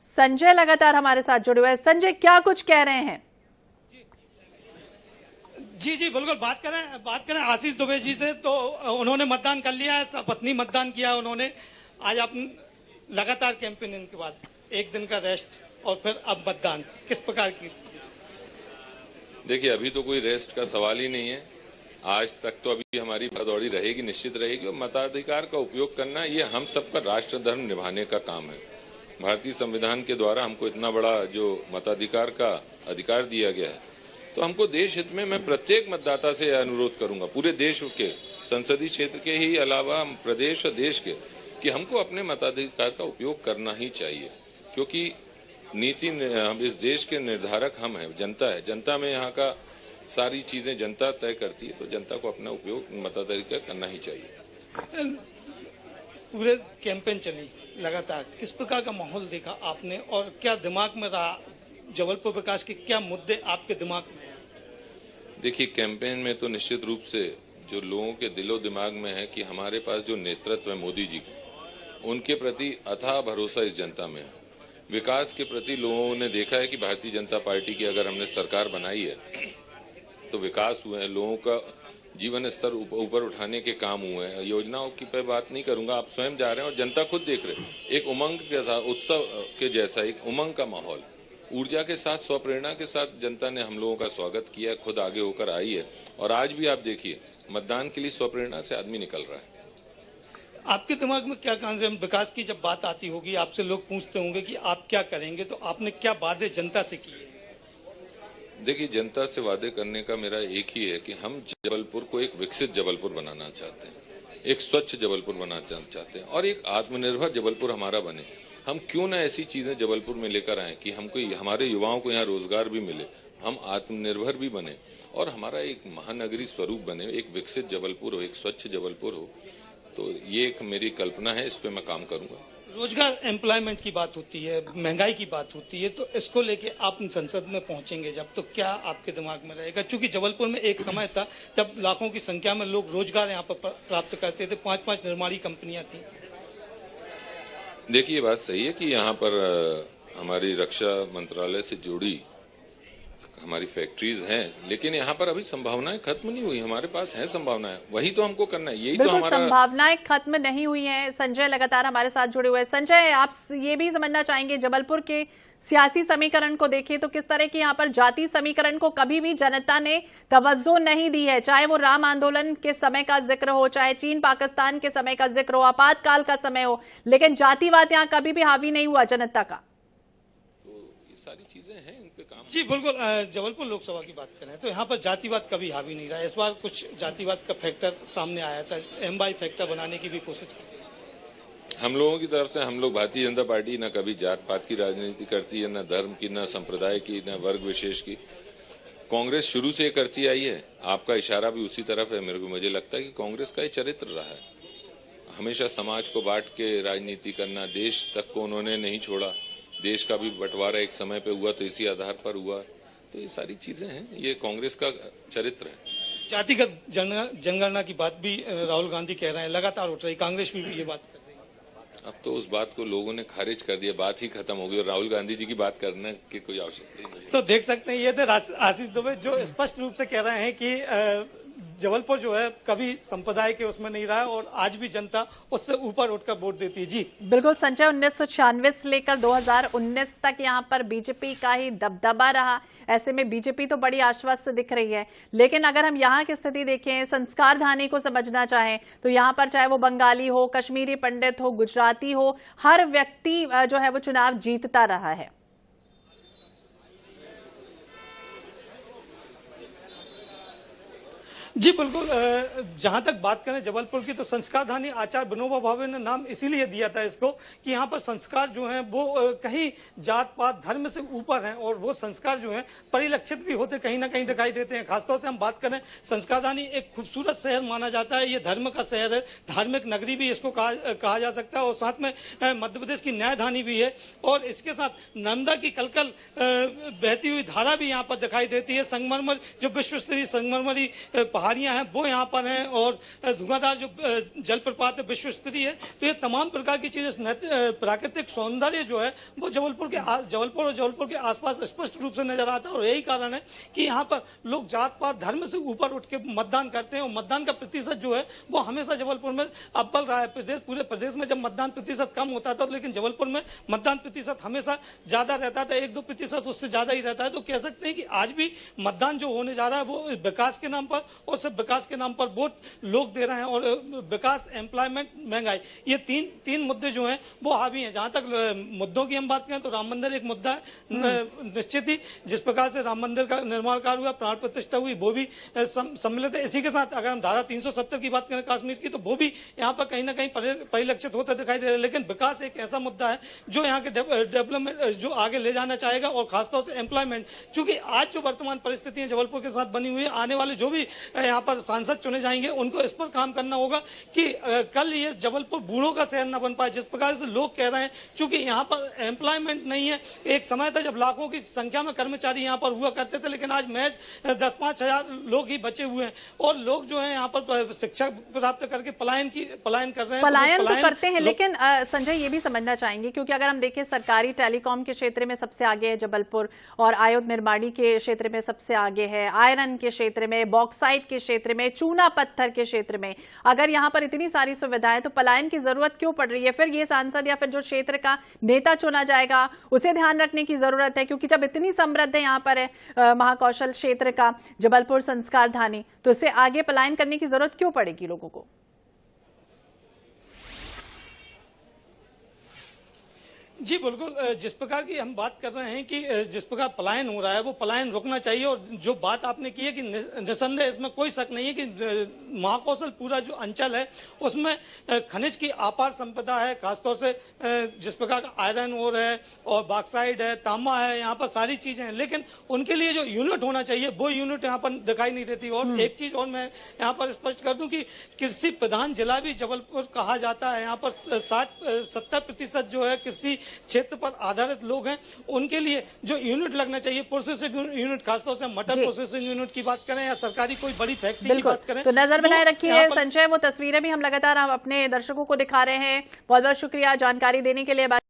संजय लगातार हमारे साथ जुड़े हुए हैं। संजय, क्या कुछ कह रहे हैं? जी बिल्कुल, बात करें आशीष दुबे जी से, तो उन्होंने मतदान कर लिया है, पत्नी मतदान किया उन्होंने। आज आप लगातार कैंपेनिंग के बाद एक दिन का रेस्ट और फिर अब मतदान, किस प्रकार की? देखिए, अभी तो कोई रेस्ट का सवाल ही नहीं है। आज तक तो अभी हमारी भगदौड़ी रहेगी, निश्चित रहेगी, और मताधिकार का उपयोग करना ये हम सबका राष्ट्र धर्म निभाने का काम है। भारतीय संविधान के द्वारा हमको इतना बड़ा जो मताधिकार का अधिकार दिया गया है, तो हमको देश हित में मैं प्रत्येक मतदाता से अनुरोध करूंगा, पूरे देश के संसदीय क्षेत्र के ही अलावा प्रदेश और देश के, कि हमको अपने मताधिकार का उपयोग करना ही चाहिए, क्योंकि नीति हम इस देश के निर्धारक हम हैं, जनता है। जनता में यहाँ का सारी चीजें जनता तय करती है, तो जनता को अपना उपयोग मताधिकार करना ही चाहिए। पूरे कैंपेन चली लगातार, किस प्रकार का माहौल देखा आपने और क्या दिमाग में रहा? जबलपुर विकास के क्या मुद्दे आपके दिमाग में? देखिए, कैंपेन में तो निश्चित रूप से जो लोगों के दिलो दिमाग में है कि हमारे पास जो नेतृत्व है मोदी जी के, उनके प्रति अथाह भरोसा इस जनता में है। विकास के प्रति लोगों ने देखा है कि भारतीय जनता पार्टी की अगर हमने सरकार बनाई है तो विकास हुए हैं, लोगों का जीवन स्तर ऊपर उठाने के काम हुए हैं। योजनाओं की पे बात नहीं करूंगा, आप स्वयं जा रहे हैं और जनता खुद देख रहे हैं। एक उमंग के साथ, उत्सव के जैसा एक उमंग का माहौल, ऊर्जा के साथ, स्वप्रेरणा के साथ जनता ने हम लोगों का स्वागत किया, खुद आगे होकर आई है। और आज भी आप देखिए, मतदान के लिए स्वप्रेरणा से आदमी निकल रहा है। आपके दिमाग में क्या कॉन्सेप्ट? विकास की जब बात आती होगी, आपसे लोग पूछते होंगे कि आप क्या करेंगे, तो आपने क्या वादे जनता से किए? देखिए, जनता से वादे करने का मेरा एक ही है कि हम जबलपुर को एक विकसित जबलपुर बनाना चाहते हैं, एक स्वच्छ जबलपुर बनाना चाहते हैं और एक आत्मनिर्भर जबलपुर हमारा बने। हम क्यों ना ऐसी चीजें जबलपुर में लेकर आए कि हमको, हमारे युवाओं को यहाँ रोजगार भी मिले, हम आत्मनिर्भर भी बने और हमारा एक महानगरी स्वरूप बने, एक विकसित जबलपुर हो, एक स्वच्छ जबलपुर हो। तो ये एक मेरी कल्पना है, इस पे मैं काम करूंगा। रोजगार, एम्प्लॉयमेंट की बात होती है, महंगाई की बात होती है, तो इसको लेके आप संसद में पहुंचेंगे जब, तो क्या आपके दिमाग में रहेगा? क्योंकि जबलपुर में एक समय था जब लाखों की संख्या में लोग रोजगार यहाँ पर प्राप्त करते थे, 5-5 निर्माणी कंपनियां थी। देखिए, ये बात सही है कि यहाँ पर हमारी रक्षा मंत्रालय से जुड़ी हमारी फैक्ट्रीज हैं, लेकिन यहाँ पर अभी संभावनाएं खत्म नहीं हुई। हमारे पास है संभावनाएं, वही तो हमको करना है, यही तो हमारा। संभावनाएं खत्म नहीं हुई हैं। संजय लगातार हमारे साथ जुड़े हुए हैं। संजय, आप ये भी समझना चाहेंगे, जबलपुर के सियासी समीकरण को देखें तो किस तरह की यहाँ पर जाति समीकरण को कभी भी जनता ने तवज्जो नहीं दी है। चाहे वो राम आंदोलन के समय का जिक्र हो, चाहे चीन पाकिस्तान के समय का जिक्र हो, आपातकाल का समय हो, लेकिन जातिवाद यहाँ कभी भी हावी नहीं हुआ जनता का। सारी चीजें हैं, इन पे काम। जी बिल्कुल, जबलपुर लोकसभा की बात करें तो यहाँ पर जातिवाद कभी हावी नहीं रहा। इस बार कुछ जातिवाद का फैक्टर सामने आया था, एमवाई फैक्टर बनाने की भी कोशिश की। हम लोगों की तरफ से, हम लोग भारतीय जनता पार्टी न कभी जात पात की राजनीति करती है, न धर्म की, न संप्रदाय की, न वर्ग विशेष की। कांग्रेस शुरू से करती आई है, आपका इशारा भी उसी तरफ है। मुझे लगता है कि कांग्रेस का ये चरित्र रहा है, हमेशा समाज को बांट के राजनीति करना। देश तक को उन्होंने नहीं छोड़ा, देश का भी बंटवारा एक समय पे हुआ तो इसी आधार पर हुआ। तो ये सारी चीजें हैं, ये कांग्रेस का चरित्र है। जातिगत जनगणना की बात भी राहुल गांधी कह रहे हैं, लगातार उठ रही, कांग्रेस भी ये बात कर रही है। अब तो उस बात को लोगों ने खारिज कर दिया, बात ही खत्म हो गई और राहुल गांधी जी की बात करने की कोई आवश्यकता नहीं। तो देख सकते हैं, ये थे आशीष दुबे जो स्पष्ट रूप से कह रहे हैं कि जबलपुर जो है कभी संप्रदाय के उसमें नहीं रहा और आज भी जनता उससे ऊपर उठकर वोट देती है। जी बिल्कुल संजय, 1996 से लेकर 2019 तक यहाँ पर बीजेपी का ही दबदबा रहा। ऐसे में बीजेपी तो बड़ी आश्वस्त दिख रही है, लेकिन अगर हम यहाँ की स्थिति देखें, संस्कार धानी को समझना चाहें तो यहाँ पर चाहे वो बंगाली हो, कश्मीरी पंडित हो, गुजराती हो, हर व्यक्ति जो है वो चुनाव जीतता रहा है। जी बिल्कुल, जहां तक बात करें जबलपुर की तो संस्कार धानी आचार्य विनोबा भावे ने नाम इसीलिए दिया था इसको कि यहाँ पर संस्कार जो हैं वो कहीं जात पात धर्म से ऊपर हैं और वो संस्कार जो हैं परिलक्षित भी होते कहीं ना कहीं दिखाई देते हैं। खासतौर से हम बात करें, संस्कार धानी एक खूबसूरत शहर माना जाता है, ये धर्म का शहर है, धार्मिक नगरी भी इसको कहा जा सकता है और साथ में मध्य प्रदेश की न्यायधानी भी है और इसके साथ नर्मदा की कलकल बहती हुई धारा भी यहाँ पर दिखाई देती है। संगमरमर जो विश्व स्तरीय संगमरमरी पहाड़ियां हैं वो यहाँ पर हैं, और धुआंधार जो जलप्रपात है विश्व स्तरीय है। तो ये तमाम प्रकार की चीजें, प्राकृतिक सौंदर्य जो है वो जबलपुर और जबलपुर के आसपास स्पष्ट रूप से नजर आता है। और यही कारण है कि यहाँ पर लोग जात पात धर्म से ऊपर उठ के मतदान करते हैं, और मतदान का प्रतिशत जो है वो हमेशा जबलपुर में अव्वल रहा है। पूरे प्रदेश में जब मतदान प्रतिशत कम होता था, लेकिन जबलपुर में मतदान प्रतिशत हमेशा ज्यादा रहता था, 1-2 प्रतिशत उससे ज्यादा ही रहता है। तो कह सकते हैं कि आज भी मतदान जो होने जा रहा है वो विकास के नाम पर और सिर्फ विकास के नाम पर वोट लोग दे रहे हैं। और विकास, एम्प्लॉयमेंट, महंगाई, ये तीन मुद्दे जो हैं वो हावी हैं। जहां तक मुद्दों की हम बात करें तो राम मंदिर एक मुद्दा है निश्चित ही। जिस प्रकार से राम मंदिर का निर्माण कार्य हुआ, प्राण प्रतिष्ठा हुई, वो भी सम्मिलित है। इसी के साथ अगर हम धारा 370 की बात करें कश्मीर की, तो वो भी यहाँ पर कहीं ना कहीं परिलक्षित होता दिखाई दे रहा है। लेकिन विकास एक ऐसा मुद्दा है जो यहाँ के डेवलपमेंट जो आगे ले जाना चाहेगा, और खासतौर से एम्प्लॉयमेंट। चूंकि आज जो वर्तमान परिस्थितियां जबलपुर के साथ बनी हुई है, आने वाले जो भी यहाँ पर सांसद चुने जाएंगे उनको इस पर काम करना होगा कि कल ये जबलपुर बूढ़ों का शहर न बन पाए। जिस प्रकार से लोग कह रहे हैं, चूंकि यहाँ पर एम्प्लॉयमेंट नहीं है। एक समय था जब लाखों की संख्या में कर्मचारी यहाँ पर हुआ करते थे, लेकिन आज महज 10-5 हजार लोग ही बचे हुए हैं। और लोग जो है यहाँ पर शिक्षा प्राप्त करके पलायन कर रहे हैं। पलायन तो करते हैं, लेकिन संजय ये भी समझना चाहेंगे, क्योंकि अगर हम देखें सरकारी टेलीकॉम के क्षेत्र में सबसे आगे है जबलपुर, और आयुध निर्माणी के क्षेत्र में सबसे आगे है, आयरन के क्षेत्र में, बॉक्साइट के क्षेत्र में, चूना पत्थर के क्षेत्र में। अगर यहाँ पर इतनी सारी सुविधाएं, तो पलायन की जरूरत क्यों पड़ रही है? फिर ये सांसद या फिर जो क्षेत्र का नेता चुना जाएगा उसे ध्यान रखने की जरूरत है, क्योंकि जब इतनी समृद्ध यहाँ पर है महाकौशल क्षेत्र का जबलपुर संस्कार धानी, तो इसे आगे पलायन करने की जरूरत क्यों पड़ेगी लोगों को? जी बिल्कुल, जिस प्रकार की हम बात कर रहे हैं कि जिस प्रकार पलायन हो रहा है वो पलायन रोकना चाहिए। और जो बात आपने की है कि निसंदेह इसमें कोई शक नहीं है कि महाकौशल पूरा जो अंचल है उसमें खनिज की अपार संपदा है। खासतौर से जिस प्रकार का आयरन ओर है और बॉक्साइट है, तांबा है, यहाँ पर सारी चीजें हैं। लेकिन उनके लिए जो यूनिट होना चाहिए वो यूनिट यहाँ पर दिखाई नहीं देती। और एक चीज और मैं यहाँ पर स्पष्ट कर दूं कि कृषि प्रधान जिला भी जबलपुर कहा जाता है। यहाँ पर 60-70% जो है कृषि क्षेत्र पर आधारित लोग हैं। उनके लिए जो यूनिट लगना चाहिए, प्रोसेसिंग यूनिट, खासतौर से मटर प्रोसेसिंग यूनिट की बात करें या सरकारी कोई बड़ी फैक्ट्री की बात करें, तो नजर बनाए रखिए संजय। वो तस्वीरें भी हम लगातार अपने दर्शकों को दिखा रहे हैं। बहुत बहुत शुक्रिया जानकारी देने के लिए।